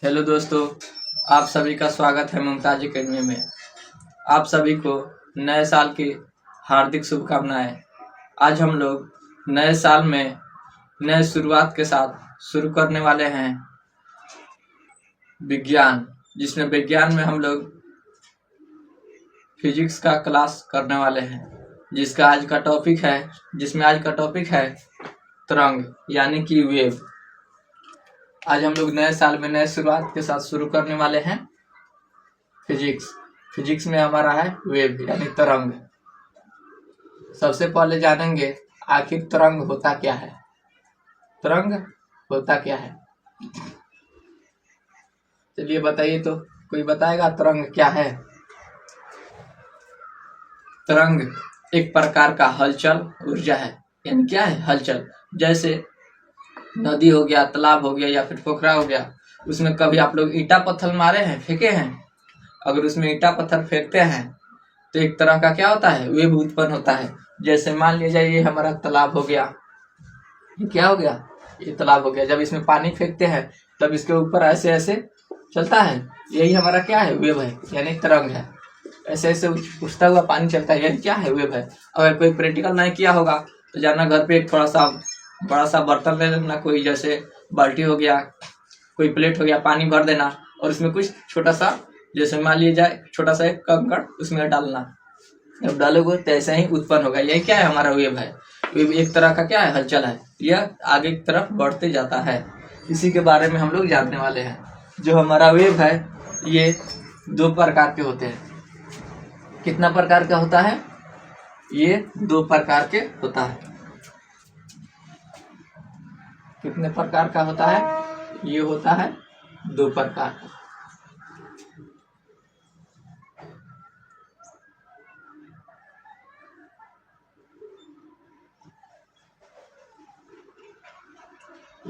Hello दोस्तों, आप सभी का स्वागत है मुमताज एकेडमी में। आप सभी को नए साल की हार्दिक शुभकामनाएं। आज हम लोग नए साल में नए शुरुआत के साथ शुरू करने वाले हैं विज्ञान, जिसमें विज्ञान में हम लोग फिजिक्स का क्लास करने वाले हैं, जिसमें आज का टॉपिक है तरंग यानी कि वेव। आज हम लोग नए साल में नए शुरुआत के साथ शुरू करने वाले हैं फिजिक्स में हमारा है वेव यानी तरंग। सबसे पहले जानेंगे आखिर तरंग होता क्या है। तरंग होता क्या है, चलिए बताइए। तो कोई बताएगा तरंग क्या है? तरंग एक प्रकार का हलचल ऊर्जा है। यानी क्या है? हलचल। जैसे नदी हो गया, तालाब हो गया या फिर पोखरा हो गया, उसमें कभी आप लोग ईंटा पत्थर मारे हैं, फेंके हैं? अगर उसमें ईंटा पत्थर फेंकते हैं तो एक तरह का क्या होता है, वेव उत्पन्न होता है। जैसे मान लीजिए ये हमारा तालाब हो गया, ये क्या हो गया, ये तालाब हो गया। जब इसमें पानी फेंकते हैं तब इसके ऊपर ऐसे ऐसे चलता है, यही हमारा क्या है, वेव है यानी तरंग है। ऐसे ऐसे उठता हुआ पानी चलता है, यही क्या है, वेव है। अगर कोई प्रैक्टिकल नहीं किया होगा तो जाना घर पे एक थोड़ा सा बड़ा सा बर्तन ले लेना, कोई जैसे बाल्टी हो गया, कोई प्लेट हो गया, पानी भर देना और उसमें कुछ छोटा सा, जैसे मान लिया जाए छोटा सा एक कंकड़ उसमें डालना। जब डालोगे तो ऐसे ही उत्पन्न होगा। यही क्या है, हमारा वेव है। वेव एक तरह का क्या है, हलचल है। यह आगे की तरफ बढ़ते जाता है। इसी के बारे में हम लोग जानने वाले हैं। जो हमारा वेव है ये दो प्रकार के होते हैं। कितना प्रकार का होता है? ये दो प्रकार के होता है। कितने प्रकार का होता है? ये होता है दो प्रकार का।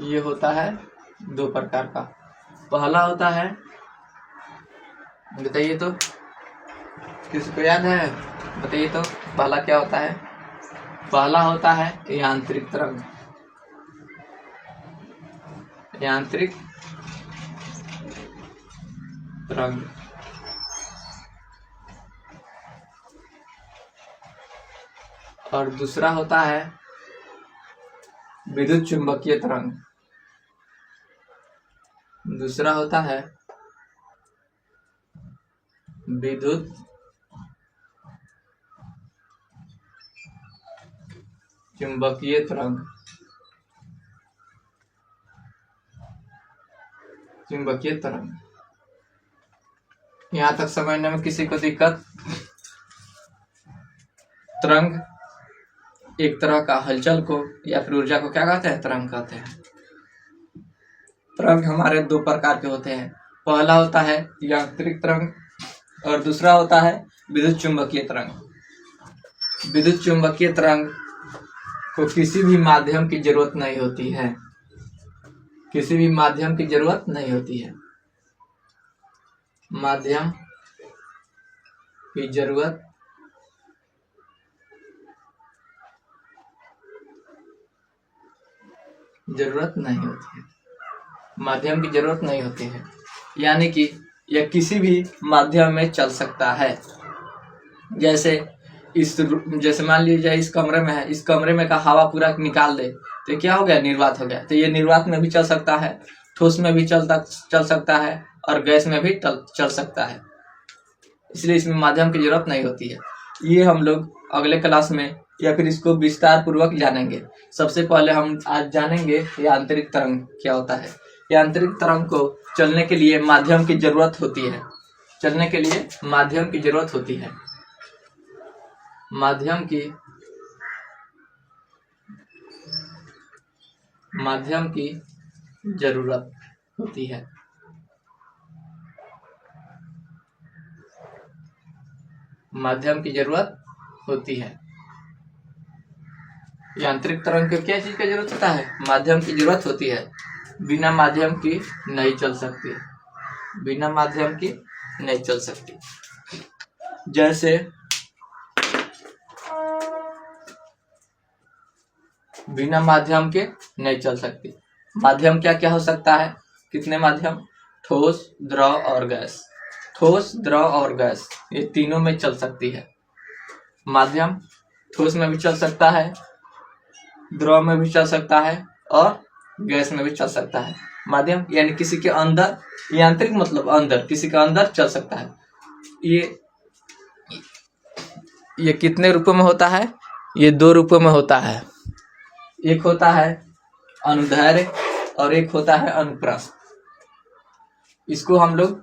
ये होता है दो प्रकार का। पहला होता है, बताइए तो, किसको याद है? बताइए तो पहला क्या होता है? पहला होता है यांत्रिक तरंग। यांत्रिक तरंग। और दूसरा होता है विद्युत चुंबकीय तरंग। दूसरा होता है विद्युत चुंबकीय तरंग। चुंबकीय तरंग। यहाँ तक समझने में किसी को दिक्कत? तरंग एक तरह का हलचल को या फिर ऊर्जा को क्या कहते हैं, तरंग कहते हैं। तरंग हमारे दो प्रकार के होते हैं। पहला होता है यांत्रिक तरंग और दूसरा होता है विद्युत चुंबकीय तरंग। विद्युत चुंबकीय तरंग को किसी भी माध्यम की जरूरत नहीं होती है। किसी भी माध्यम की जरूरत नहीं होती है। माध्यम की जरूरत नहीं होती है। माध्यम की जरूरत नहीं होती है, यानी कि यह किसी भी माध्यम में चल सकता है। जैसे मान लीजिए इस कमरे में है, इस कमरे में का हवा पूरा निकाल दे तो क्या हो गया, निर्वात हो गया। तो ये निर्वात में भी चल सकता है, ठोस में भी चल सकता है और गैस में भी चल सकता है। इसलिए इसमें माध्यम की जरूरत नहीं होती है। ये हम लोग अगले क्लास में या फिर इसको विस्तार पूर्वक जानेंगे। सबसे पहले हम आज जानेंगे यांत्रिक तरंग क्या होता है। यांत्रिक तरंग को चलने के लिए माध्यम की जरूरत होती है। चलने के लिए माध्यम की जरूरत होती है। माध्यम की जरूरत होती है। माध्यम की जरूरत होती है। यांत्रिक तरंग को क्या चीज की जरूरत होता है? माध्यम की जरूरत होती है। बिना माध्यम की नहीं चल सकती। बिना माध्यम की नहीं चल सकती। जैसे बिना माध्यम के नहीं चल सकती। माध्यम क्या क्या हो सकता है? कितने माध्यम? ठोस, द्रव और गैस। ठोस, द्रव और गैस ये तीनों में चल सकती है। माध्यम ठोस में भी चल सकता है, द्रव में भी चल सकता है और गैस में भी चल सकता है। माध्यम यानी किसी के अंदर, यांत्रिक मतलब अंदर, किसी के अंदर चल सकता है। ये कितने रूपों में होता है? ये 2 रूपों में होता है। एक होता है अनुदैर्ध्य और एक होता है अनुप्रस्थ। इसको हम लोग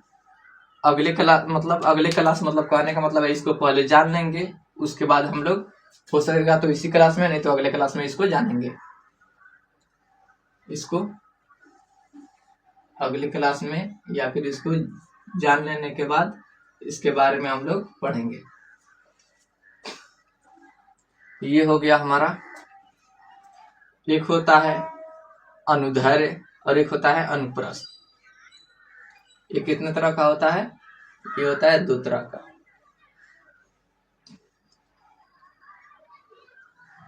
अगले क्लास मतलब कहने का मतलब है इसको पहले जान लेंगे, उसके बाद हम लोग हो सकेगा तो इसी क्लास में, नहीं तो अगले क्लास में इसको जानेंगे। इसको अगली क्लास में या फिर इसको जान लेने के बाद इसके बारे में हम लोग पढ़ेंगे। ये हो गया हमारा। एक होता है अनुदैर्ध्य और एक होता है अनुप्रस्थ। ये कितने तरह का होता है? ये होता है 2 तरह का।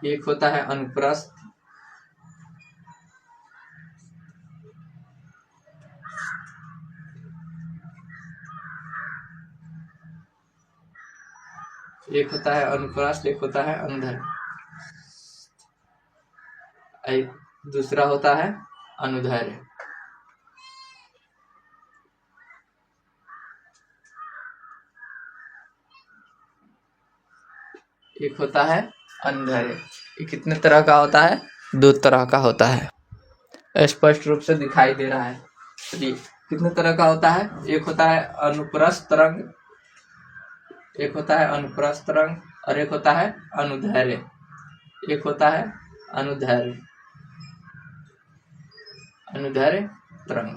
एक होता है अनुप्रस्थ, एक होता है अनुप्रस्थ, एक होता है अनुदैर्ध्य, एक दूसरा होता है अनुदैर्ध्य। एक होता है अनुदैर्ध्य। ये कितने तरह का होता है? 2 तरह का होता है। स्पष्ट रूप से दिखाई दे रहा है। चलिए, कितने तरह का होता है? एक होता है अनुप्रस्थ तरंग, एक होता है अनुप्रस्थ तरंग और एक होता है अनुदैर्ध्य। एक होता है अनुदैर्ध्य तरंग।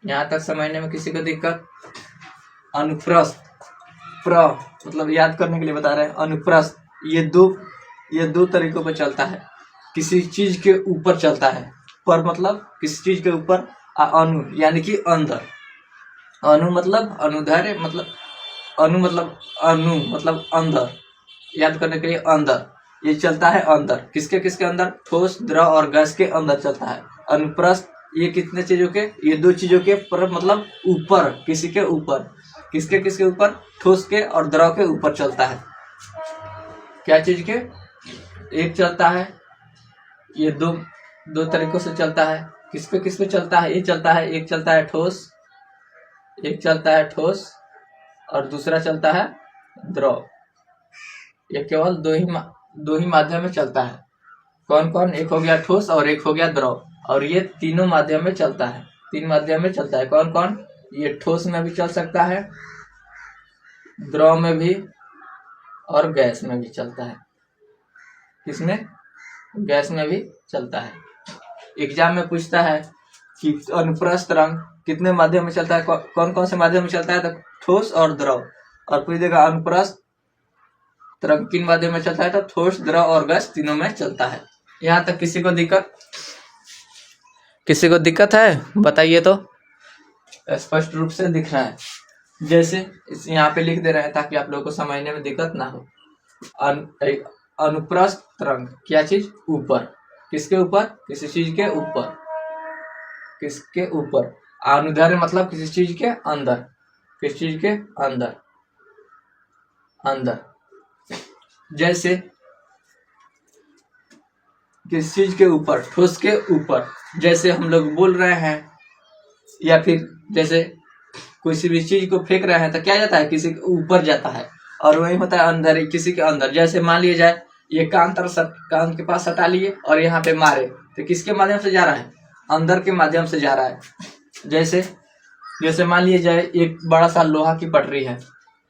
यहाँ तक समझने में किसी को दिक्कत? अनुप्रस्थ मतलब याद करने के लिए बता रहे हैं। अनुप्रस्थ ये दो तरीकों पर चलता है। किसी चीज के ऊपर चलता है, पर मतलब किसी चीज के ऊपर, अनु यानी कि अंदर। अनु मतलब अनुदैर्ध्य मतलब अनु मतलब अंदर। याद करने के लिए अंदर, ये चलता है अंदर। किसके अंदर? ठोस, द्रव और गैस के अंदर चलता है। अनुप्रस्थ ये कितने चीजों के? ये 2 चीजों के पर मतलब ऊपर, किसी के ऊपर। किसके ऊपर? ठोस के और द्रव के ऊपर चलता है। क्या चीज के? एक चलता है, ये दो तरीकों से चलता है। किस पे चलता है? ये चलता है, एक चलता है ठोस और दूसरा चलता है द्रव। ये केवल दो ही माध्यम में चलता है। कौन? एक हो गया ठोस और एक हो गया द्रव, और ये तीनों माध्यम में चलता है। 3 माध्यम में चलता है। कौन? ये ठोस में भी चल सकता है, द्रव में भी और गैस में भी चलता है। किसमें? गैस में भी चलता है। एग्जाम में पूछता है कि अनुप्रस्थ तरंग कितने माध्यम में चलता है, कौन से माध्यम में चलता है? तो ठोस और द्रव। और पूछ देगा अनुप्रस्थ तरंग किन माध्यम में चलता है? तो ठोस, द्रव और गैस तीनों में चलता है। यहाँ तक किसी को दिक्कत है? बताइए तो। स्पष्ट रूप से दिख रहा है, जैसे यहाँ पे लिख दे रहे हैं ताकि आप लोगों को समझने में दिक्कत ना हो। अनुप्रस्थ तरंग क्या चीज? ऊपर। किसके ऊपर? किसी चीज के ऊपर। किसके ऊपर? अनुदैर्ध्य मतलब किसी चीज के अंदर। किस चीज के अंदर? जैसे किसी चीज के ऊपर, ठोस के ऊपर, जैसे हम लोग बोल रहे हैं, या फिर जैसे किसी भी चीज को फेंक रहे हैं तो क्या जाता है? किसी के ऊपर जाता है। और वही होता है अंदर, किसी के अंदर। जैसे मान लिया जाए ये कान के पास हटा लिए और यहाँ पे मारे, तो किसके माध्यम से जा रहा है? अंदर के माध्यम से जा रहा है। जैसे मान लिया जाए एक बड़ा सा लोहा की पटरी है,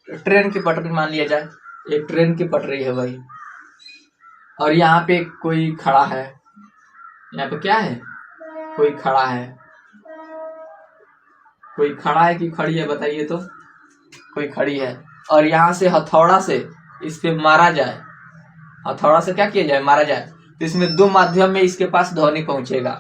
ट्रेन की पटरी मान लिया जाए, एक ट्रेन की पटरी है वही, और यहाँ पे कोई खड़ा है। यहाँ पे क्या है? कोई खड़ा है कि खड़ी है? बताइए तो। कोई खड़ी है, और यहाँ से हथौड़ा से इस पे मारा जाए। हथौड़ा से क्या किया जाए? मारा जाए। तो इसमें 2 माध्यम में इसके पास ध्वनि पहुंचेगा।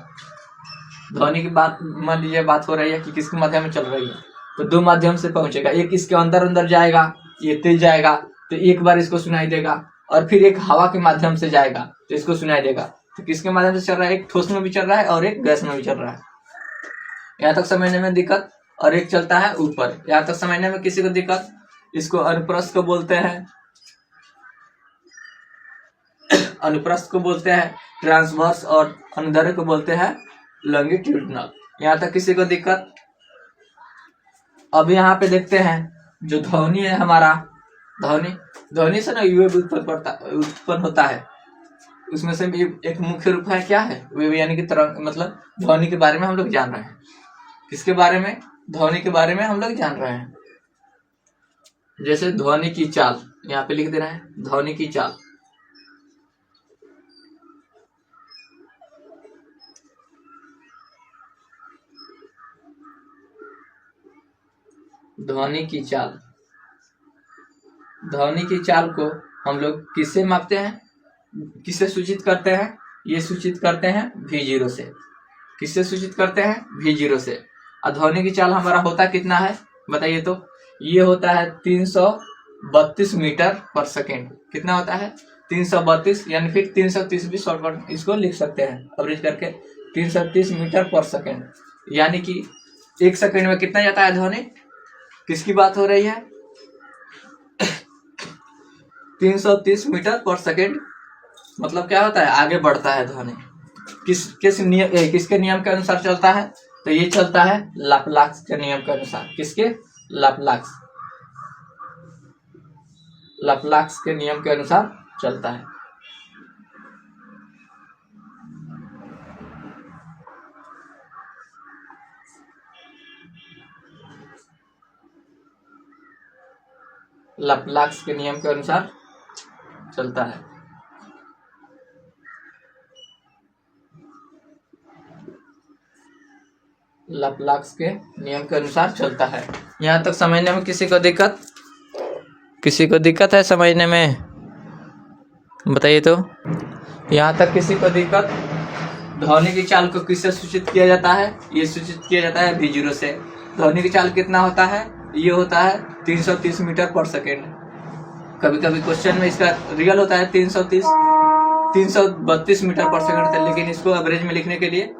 ध्वनि की बात मान लीजिए बात हो रही है कि किसके माध्यम में चल रही है, तो 2 माध्यम से पहुंचेगा। एक इसके अंदर जाएगा, ये तेज जाएगा तो एक बार इसको सुनाई देगा, और फिर एक हवा के माध्यम से जाएगा तो इसको सुनाई देगा। तो किसके माध्यम से चल रहा है? एक ठोस में भी चल रहा है और एक गैस में भी चल रहा है। यहाँ तक समझने में दिक्कत, और एक चलता है ऊपर। यहाँ तक समझने में किसी को दिक्कत, इसको अनुप्रस्थ को बोलते हैं, अनुप्रस्थ को बोलते हैं ट्रांसवर्स, और अनुदैर्ध्य को बोलते हैं लॉन्गिट्यूडिनल। यहाँ तक किसी को दिक्कत। अब यहाँ पे देखते हैं जो ध्वनि है हमारा, ध्वनि से ना वेव उत्पन्न होता है, उसमें से एक मुख्य रूप है क्या है, वेव यानी कि तरंग, मतलब ध्वनि के बारे में हम लोग जान रहे हैं। किसके बारे में? ध्वनि के बारे में हम लोग जान रहे हैं। जैसे ध्वनि की चाल, यहाँ पे लिख दे रहे हैं ध्वनि की चाल। ध्वनि की चाल, ध्वनि की चाल को हम लोग किससे मापते हैं, किससे सूचित करते हैं? ये सूचित करते हैं V0 से। किससे सूचित करते हैं? V0 से। और ध्वनि की चाल हमारा होता कितना है बताइए तो? ये होता है 332 मीटर पर सेकेंड। कितना होता है? 332, यानी फिर 330 भी शॉर्टकट इसको लिख सकते हैं एवरेज करके, 330 मीटर पर सेकेंड। यानी कि एक सेकेंड में कितना जाता है ध्वनि? किसकी बात हो रही है? 330 मीटर पर सेकेंड। मतलब क्या होता है? आगे बढ़ता है ध्वनि। किसके नियम के अनुसार चलता है? तो ये चलता है लाप्लास के नियम के अनुसार। किसके? लाप्लास के नियम के अनुसार चलता है। लाप्लास के नियम के अनुसार चलता है। लाप्लास के नियम के अनुसार चलता है। यहाँ तक समझने में किसी को दिक्कत? किसी को दिक्कत है समझने में? बताइए तो। यहाँ तक किसी को दिक्कत? ध्वनि की चाल को किससे सूचित किया जाता है? ये सूचित किया जाता है V0 से। ध्वनि की चाल कितना होता है? ये होता है 330 मीटर पर सेकेंड। कभी कभी क्वेश्चन में इसका रियल होता है 332 मीटर पर सेकेंड, लेकिन इसको एवरेज में लिखने के लिए,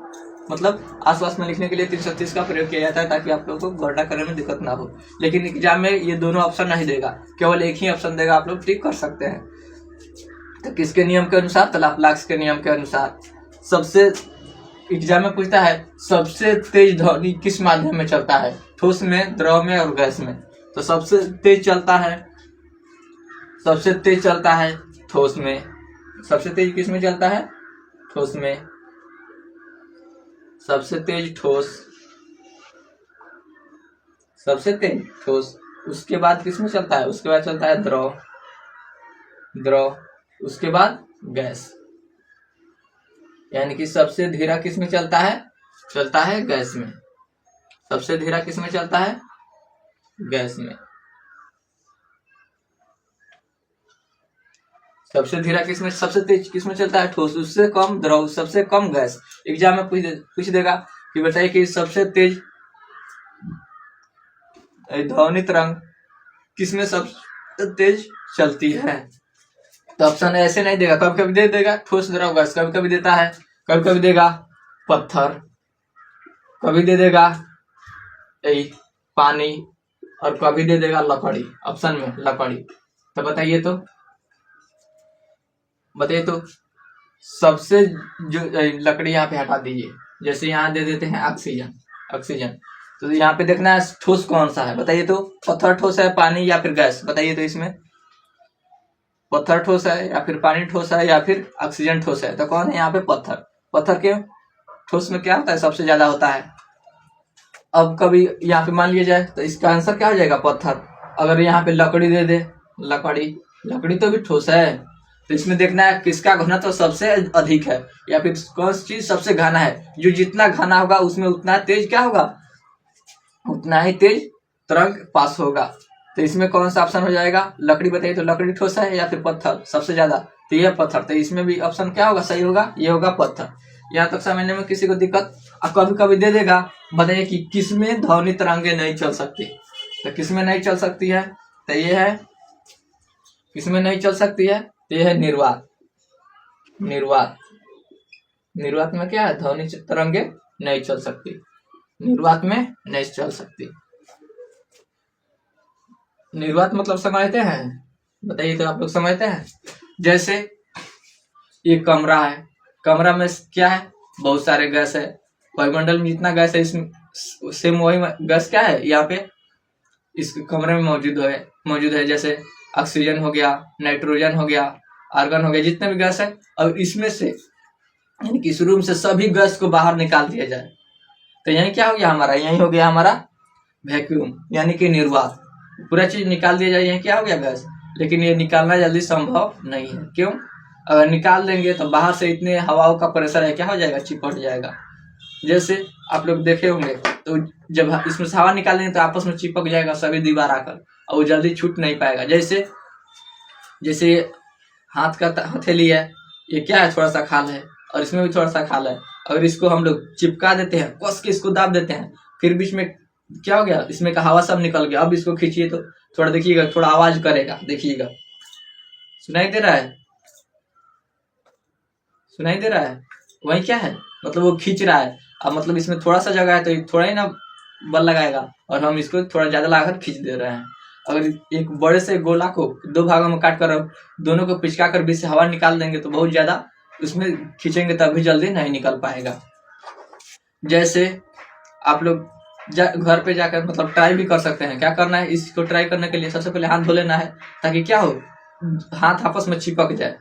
मतलब आसपास में लिखने के लिए 330 का प्रयोग किया जाता है, ताकि आप लोगों को गणना करने में दिक्कत ना हो। लेकिन एग्जाम में ये दोनों ऑप्शन नहीं देगा, केवल एक ही ऑप्शन देगा, आप लोग टिक कर सकते हैं। तो किसके नियम के अनुसार? तो लाप्लास के नियम के अनुसार। सबसे एग्जाम में पूछता है सबसे तेज ध्वनि किस माध्यम में चलता है? ठोस में, द्रव में और गैस में। तो सबसे तेज चलता है ठोस में। सबसे तेज किस में चलता है? ठोस में। सबसे तेज ठोस। उसके बाद किस में चलता है? उसके बाद चलता है द्रव। उसके बाद गैस। यानी कि सबसे धीरा किस में चलता है? चलता है गैस में। सबसे धीरा किस में चलता है? गैस में। सबसे धीरा किस में? सबसे तेज किस में चलता है? ठोस। उससे कम द्रव, सबसे कम गैस। एग्जाम में पूछ देगा कि बताइए कि सबसे तेज ध्वनि तरंग किस में सबसे तेज चलती है? तो ऑप्शन ऐसे नहीं देगा, कभी कभी दे देगा ठोस, द्रव, गैस, कभी कभी देता है, कभी कभी देगा पत्थर, कभी दे देगा पानी, और कभी दे देगा लकड़ी। ऑप्शन में लकड़ी। तो बताइए तो सबसे जो लकड़ी यहाँ पे हटा दीजिए, जैसे यहाँ दे देते हैं ऑक्सीजन। तो यहाँ पे देखना है ठोस कौन सा है, बताइए तो। पत्थर ठोस है, पानी या फिर गैस? बताइए तो इसमें पत्थर ठोस है या फिर पानी ठोस है या फिर ऑक्सीजन ठोस है? तो कौन है यहाँ पे? पत्थर के ठोस में क्या होता है? सबसे ज्यादा होता है। अब कभी यहाँ पे मान लिया जाए तो इसका आंसर क्या हो जाएगा? पत्थर। अगर यहाँ पे लकड़ी दे दे, लकड़ी तो भी ठोस है। तो इसमें देखना है किसका घनत्व तो सबसे अधिक है, या फिर कौन सी चीज सबसे घना है। जो जितना घना होगा उसमें उतना तेज क्या होगा? उतना ही तेज तरंग पास होगा। तो इसमें कौन सा ऑप्शन हो जाएगा? लकड़ी। बताइए तो लकड़ी ठोस है या फिर पत्थर सबसे ज्यादा? तो ये पत्थर। तो इसमें भी ऑप्शन क्या होगा? सही होगा, ये होगा पत्थर। यहाँ तक समझने में किसी को दिक्कत? कभी कभी दे देगा, बताइए कि किसमें ध्वनि तरंगे नहीं चल सकती? तो किसमें नहीं चल सकती है? तो ये है, किसमें नहीं चल सकती है? तो ये है निर्वात में क्या है? ध्वनि तरंगे नहीं चल सकती। निर्वात में नहीं चल सकती। निर्वात मतलब समझते हैं? बताइए तो आप लोग समझते हैं? जैसे ये कमरा है, कमरा में क्या है? बहुत सारे गैस है, वायुमंडल में जितना गैस है इसमें सेम वही गैस क्या है यहाँ पे इस कमरे में मौजूद है। जैसे ऑक्सीजन हो गया, नाइट्रोजन हो गया, आर्गन हो गया, जितने भी गैस है। और इसमें से यानी कि इस रूम से सभी गैस को बाहर निकाल दिया जाए तो यही क्या हो गया हमारा? यही हो गया हमारा वैक्यूम यानी कि निर्वात। पूरा चीज निकाल दिया जाए, यही क्या हो गया? गैस। लेकिन ये निकालना जल्दी संभव नहीं है। क्यों? अगर निकाल देंगे तो बाहर से इतने हवाओं का प्रेशर है, क्या हो जाएगा? चिपट जाएगा। जैसे आप लोग देखे होंगे तो जब इसमें से हवा निकालेंगे तो आपस में चिपक जाएगा सभी दीवार आकर, और वो जल्दी छूट नहीं पाएगा। जैसे हाथ का हथेली है, ये क्या है? थोड़ा सा खाल है, और इसमें भी थोड़ा सा खाल है। अगर इसको हम लोग चिपका देते हैं, कस के इसको दाब देते हैं, फिर बीच में क्या हो गया? इसमें का हवा सब निकल गया। अब इसको खींचिए तो थोड़ा देखिएगा, थोड़ा आवाज करेगा, देखिएगा। सुनाई दे रहा है? सुनाई दे रहा है? वही क्या है? मतलब वो खींच रहा है। अब मतलब इसमें थोड़ा सा जगह है तो थोड़ा ही ना बल लगाएगा, और हम इसको थोड़ा ज्यादा लगाकर खींच दे रहे हैं। अगर एक बड़े से गोला को दो भागों में काट कर दोनों को पिचका कर बीच से हवा निकाल देंगे तो बहुत ज्यादा उसमें खींचेंगे तभी जल्दी नहीं निकल पाएगा। जैसे आप लोग घर पे जाकर मतलब ट्राई भी कर सकते हैं। क्या करना है? इसको ट्राई करने के लिए सबसे पहले हाथ धो लेना है, ताकि क्या हो, हाथ आपस में चिपक जाए।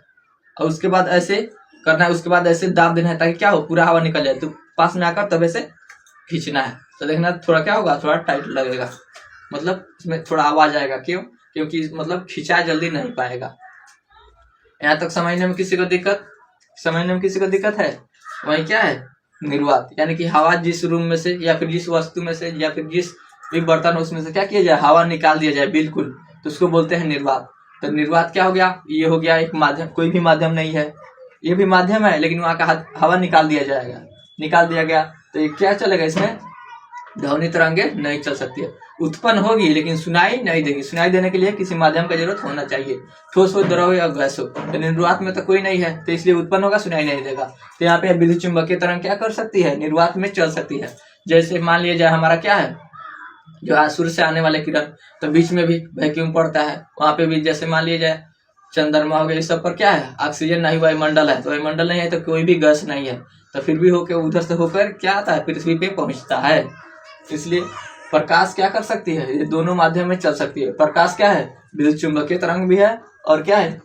और उसके बाद ऐसे करना है, उसके बाद ऐसे दाब देना है ताकि क्या हो, पूरा हवा निकल जाए। तो पास में आकर तब ऐसे खींचना है तो देखना थोड़ा क्या होगा, थोड़ा टाइट लगेगा, मतलब इसमें थोड़ा आवाज आएगा। क्यों? क्योंकि मतलब खींचा जल्दी नहीं पाएगा। यहाँ तक समझने में किसी को दिक्कत है? वही क्या है? निर्वात यानी कि हवा जिस रूम में से या फिर जिस वस्तु में से या फिर जिस भी बर्तन उसमें से क्या किया जाए, हवा निकाल दिया जाए बिल्कुल, तो उसको बोलते हैं निर्वात। तो निर्वात क्या हो गया? ये हो गया एक माध्यम, कोई भी माध्यम नहीं है, ये भी माध्यम है लेकिन वहां का हवा निकाल दिया गया तो ये क्या चलेगा? इसमें ध्वनि तरंगे नहीं चल सकती है, उत्पन्न होगी लेकिन सुनाई नहीं देगी। सुनाई देने के लिए किसी माध्यम का जरूरत होना चाहिए, ठोस हो, द्रव या गैस हो। तो निर्वात में तो कोई नहीं है तो इसलिए उत्पन्न होगा, सुनाई नहीं देगा। तो यहाँ पे विद्युत चुंबकीय तरंग क्या कर सकती है? निर्वात में चल सकती है। जैसे मान लिया जाए हमारा क्या है, जो सूर्य से आने वाले किरण, तो बीच में भी वैक्यूम पड़ता है, वहां पे भी जैसे मान लिया जाए चंद्रमा हो गया, इस सब पर क्या है? ऑक्सीजन नहीं, वायुमंडल है। तो वायुमंडल नहीं है तो कोई भी गैस नहीं है, तो फिर भी होकर उधर से होकर क्या आता है? पृथ्वी पे पहुंचता है। इसलिए प्रकाश क्या कर सकती है? ये दोनों माध्यम में चल सकती है। प्रकाश क्या है? विद्युत चुंबकीय तरंग भी है, और क्या है?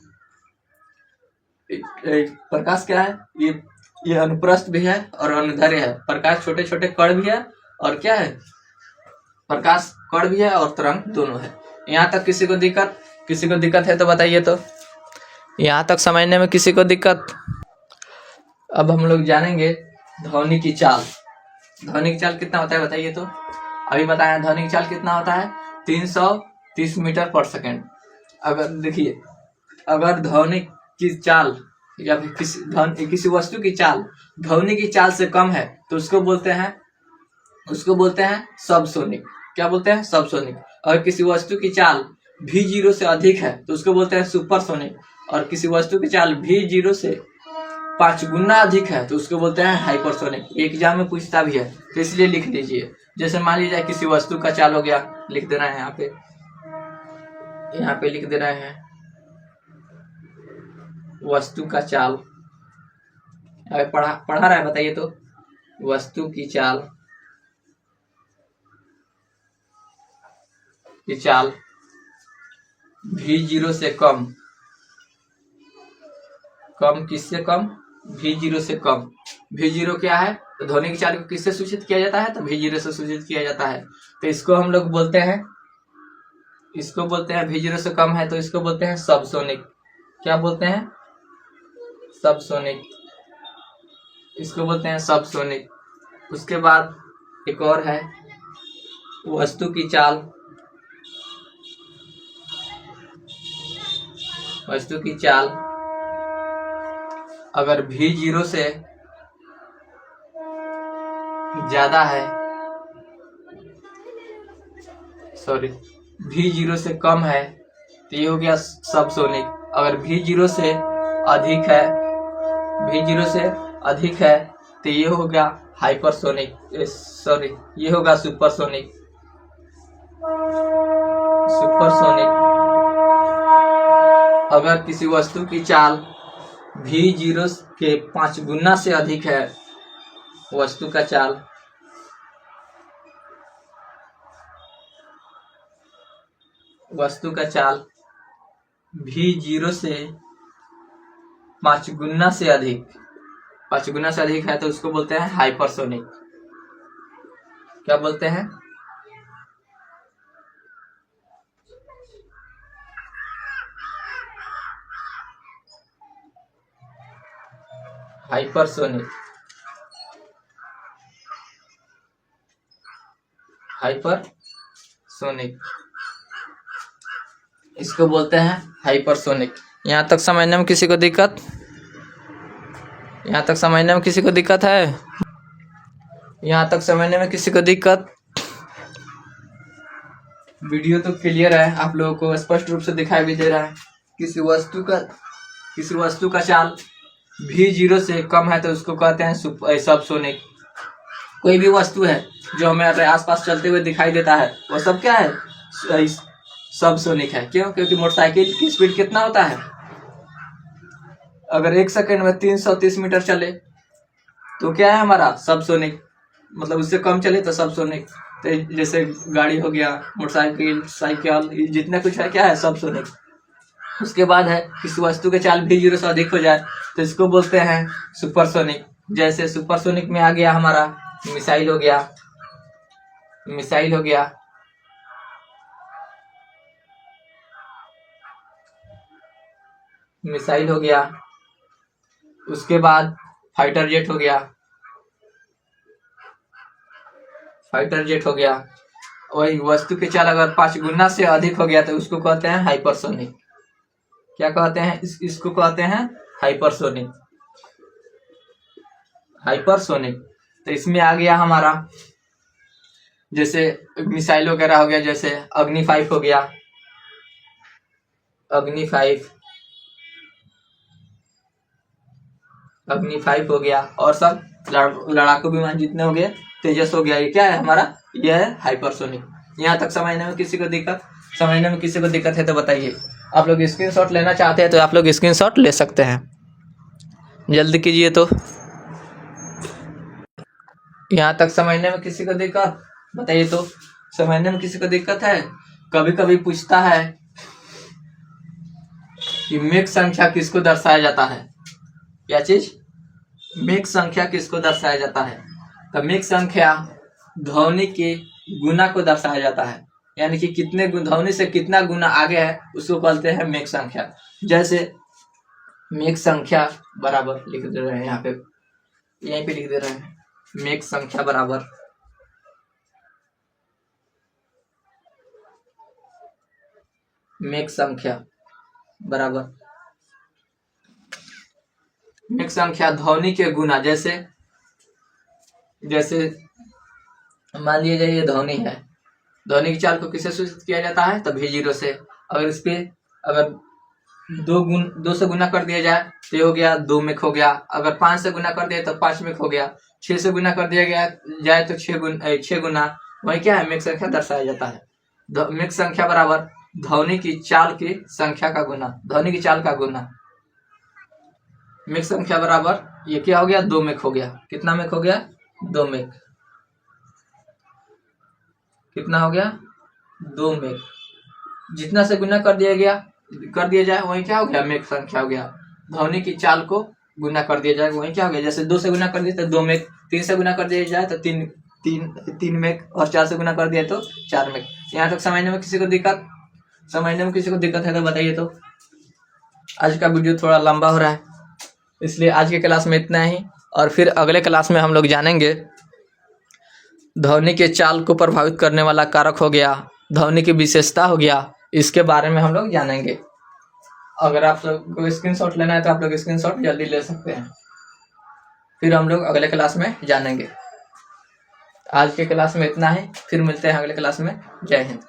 प्रकाश क्या है? ये अनुप्रस्थ भी है और अनुदैर्ध्य है। प्रकाश छोटे छोटे कण भी है, और क्या है? प्रकाश कण भी है और तरंग दोनों है। यहाँ तक किसी को दिक्कत है तो बताइए तो। यहाँ तक समझने में किसी को दिक्कत? अब हम लोग जानेंगे ध्वनि की चाल। ध्वनि की चाल कितना होता है बताइए तो। अभी बताया ध्वनि की चाल कितना होता है? 330 मीटर पर सेकेंड। अगर देखिए, अगर ध्वनि की चाल या फिर किसी वस्तु की चाल ध्वनि की चाल से कम है तो उसको बोलते हैं सबसोनिक। क्या बोलते हैं? सबसोनिक। अगर किसी वस्तु की चाल v0 से अधिक है तो उसको बोलते हैं सुपरसोनिक। और किसी वस्तु की चाल v0 से 5 गुना अधिक है तो उसको बोलते हैं हाइपरसोनिक। एग्जाम में पूछता भी है तो इसलिए लिख लीजिए। जैसे मान लीजिए किसी वस्तु का चाल हो गया, लिख देना है यहाँ पे लिख दे रहे हैं वस्तु का चाल। अभी पढ़ा रहा है बताइए तो। वस्तु की चाल v0 से कम किससे कम? v0 से कम। v0 क्या है? तो ध्वनि की चाल को किससे सूचित किया जाता है? तो v0 से सूचित किया जाता है। तो इसको हम लोग बोलते हैं v0 से कम है तो इसको बोलते हैं सबसोनिक। क्या बोलते हैं? सबसोनिक। इसको बोलते हैं सबसोनिक। उसके बाद एक और है वस्तु की चाल अगर v0 से ज्यादा है, v0 से कम है तो ये हो गया सबसोनिक। अगर v0 से अधिक है तो ये हो गया हाइपरसोनिक, सॉरी ये होगा सुपरसोनिक। सुपरसोनिक अगर किसी वस्तु की चाल v0 के 5 गुना से अधिक है, वस्तु का चाल v0 से 5 गुना से अधिक, 5 गुना से अधिक है तो उसको बोलते हैं हाइपरसोनिक। क्या बोलते हैं? हाइपरसोनिक। हाइपरसोनिक इसको बोलते हैं हाइपरसोनिक। यहाँ तक समझने में किसी को दिक्कत? यहाँ तक समझने में किसी को दिक्कत है? यहाँ तक समझने में किसी को दिक्कत? वीडियो तो क्लियर है, आप लोगों को स्पष्ट रूप से दिखाई भी दे रहा है। किसी वस्तु का चाल v0 से कम है तो उसको कहते हैं सबसोनिक। कोई भी वस्तु है जो हमारे आसपास चलते हुए दिखाई देता है वो सब क्या है? सबसोनिक है। क्यों? क्योंकि मोटरसाइकिल की स्पीड कितना होता है? अगर 1 सेकंड में 330 मीटर चले तो क्या है हमारा? सबसोनिक। मतलब उससे कम चले तो सबसोनिक। तो जैसे गाड़ी हो गया, मोटरसाइकिल, साइकिल, जितना कुछ है क्या है? सबसोनिक। उसके बाद है किसी वस्तु के चाल v0 से अधिक हो जाए तो इसको बोलते हैं सुपरसोनिक। जैसे सुपरसोनिक में आ गया हमारा मिसाइल हो गया, मिसाइल हो गया। उसके बाद फाइटर जेट हो गया। वही वस्तु की चाल अगर 5 गुना से अधिक हो गया तो उसको कहते हैं हाइपरसोनिक। क्या कहते हैं? इसको कहते हैं हाइपरसोनिक। तो इसमें आ गया हमारा जैसे मिसाइल वगैरह हो गया, जैसे अग्नि 5 हो गया, अग्नि 5 हो गया, और सब लड़ाकू विमान जितने हो गए, तेजस हो गया। ये क्या है हमारा? ये है हाइपरसोनिक। यहाँ तक समझने में किसी को दिक्कत है तो बताइए। आप लोग स्क्रीनशॉट लेना चाहते हैं तो आप लोग स्क्रीनशॉट ले सकते हैं, जल्दी कीजिए। तो यहाँ तक समझने में किसी को दिक्कत? बताइए तो। समझने में किसी को दिक्कत है? कभी कभी पूछता है कि मेक संख्या किसको दर्शाया जाता है? क्या चीज? मेक संख्या किसको दर्शाया जाता है? तो मेक संख्या ध्वनि के गुना को दर्शाया जाता है, यानी कि कितने ध्वनि से कितना गुना आगे है उसको कहते हैं मेक संख्या। जैसे मेक संख्या बराबर लिख दे रहे हैं, यहाँ पे यहीं पे लिख दे रहे हैं, मेक संख्या बराबर मेक संख्या ध्वनि के गुना। जैसे मान लीजिए ये ध्वनि है, ध्वनि की चाल को किससे सूचित किया जाता है? तो v0 से। अगर इस पे अगर 2 से गुना कर दिया जाए तो ये हो गया 2 मेक हो गया। अगर 5 से गुना कर दिया तो 5 मेक हो गया। 6 से गुना कर दिया जाए तो 6 गुना। वही क्या है? मेक संख्या दर्शाया जाता है। मेक संख्या बराबर ध्वनि की चाल की संख्या का गुना, ध्वनि की चाल का गुना। मेक संख्या बराबर ये क्या हो गया? 2 मेक हो गया। कितना मेक हो गया? 2 मेक। कितना हो गया? 2 मेक। जितना से गुना कर दिया जाए वही क्या हो गया? मेक संख्या हो गया। ध्वनि की चाल को गुना कर दिया जाए वही क्या हो गया? जैसे 2 से गुना कर दिया तो 2 मेक, 3 से गुना कर दिया जाए तो 3 मेक, और 4 से गुना कर दिया तो 4 मेक। यहाँ तक समझने में किसी को दिक्कत है तो बताइए तो। आज का वीडियो थोड़ा लंबा हो रहा है, इसलिए आज के क्लास में इतना ही, और फिर अगले क्लास में हम लोग जानेंगे ध्वनि के चाल को प्रभावित करने वाला कारक हो गया, ध्वनि की विशेषता हो गया, इसके बारे में हम लोग जानेंगे। अगर आप लोग को स्क्रीनशॉट लेना है तो आप लोग स्क्रीनशॉट जल्दी ले सकते हैं, फिर हम लोग अगले क्लास में जानेंगे। आज के क्लास में इतना ही, फिर मिलते हैं अगले क्लास में। जय हिंद।